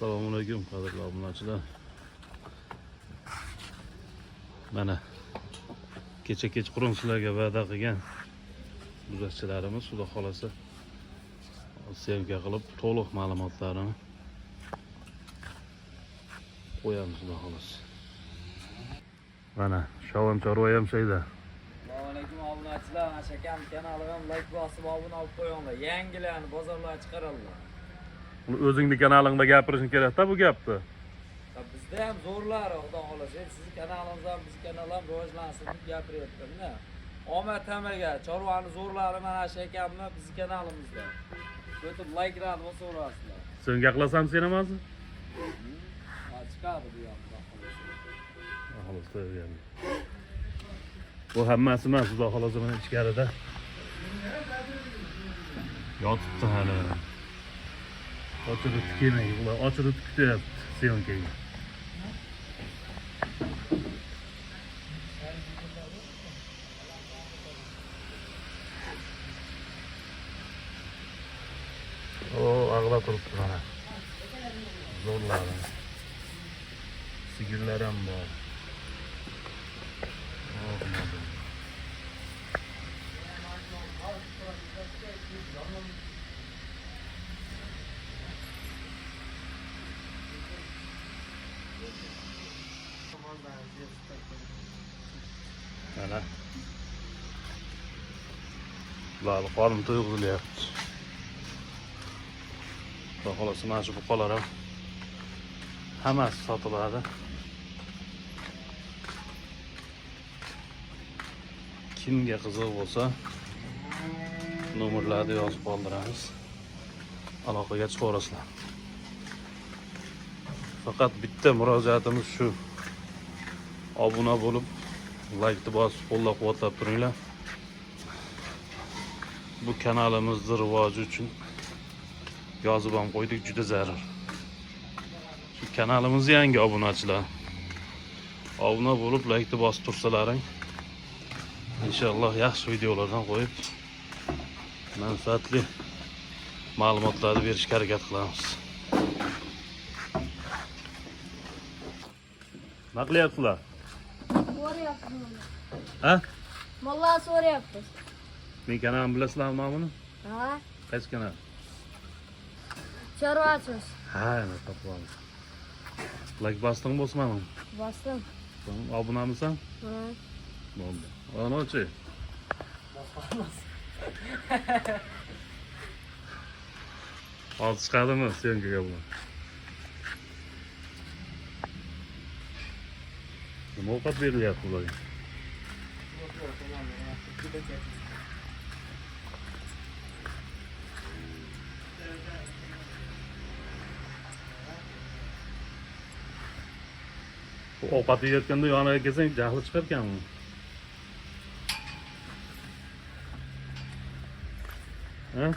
Assalomualaykum qadrli obunachilar. Mana kechqurun sizlarga va'da qilgan buzatchilarimiz xudo xolasa syomka qilib to'liq ma'lumotlarini qo'yamiz xudo xolasa. Mana Shavon chorva ham shayda. Assalomu alaykum obunachilar. Ashakam kanaliga like bosib obuna olib qo'yinglar. Yangilarni bozorlarga chiqaradilar. O'zingning kanalingda gapirishing kerak-da bu gapni. Bizda ham zo'rlar, xudo xolasa. Sizning kanalingiz ham, bizning kanal ham rivojlansin deb gapiryapman-da. Omad tamaga chorvani zo'rlari mana Ashakamni bizning kanalimizda. O'tib likelarni bosaverasizlar. Senga qilasam sen emasmi? Chiqadi bu yoqda xolasa. Bu hammasi emas, xudo xolasa mana ichkarida yotibdi hali. Ochirib kelmay, ular ochirib kutyapti syomkaga. Ag'la turibdi mana. Zo'rlari. Sigirlar ham bor. Mana ularni qorni to'yg'ilyapti. Xudo xolasa mana shu buqalar ham hammasi sotiladi. Kimga qiziq bo'lsa nomerlarni yozib qoldiramiz. Aloqaga chiqaverasizlar. Faqat bitta murojaatimiz shu. Obuna bo'lib, like bosib, qo'llab-quvvatlab turinglar. Bu kanalimizning rivoji uchun yozib ham qo'ydik, juda zarur. Shu kanalimiz yangi obunachilar. Obuna bo'lib, like bosib tursalaring, inshaalloh yaxshi videolardan qo'yib, manfaatli ma'lumotlarni berishga harakat qilamiz. Nima qilyapsizlar? Ha? Vallahi so'rayapmiz. Men kanalimni bilasizlarmi mana buni? Ha? Qaysi kanal? Chorvasiz. Ha, ana topamiz. Like bosdingmi bosmadingmi? Bosdim. Obunamisan? Ha. Bo'ldi. Anochi. Olti chiqadimi syomkaga bu? Nima ovqat berilyapti ularga? Ovqat yeyotganda yoniga kelsang, jahli chiqarkanmi? Ha?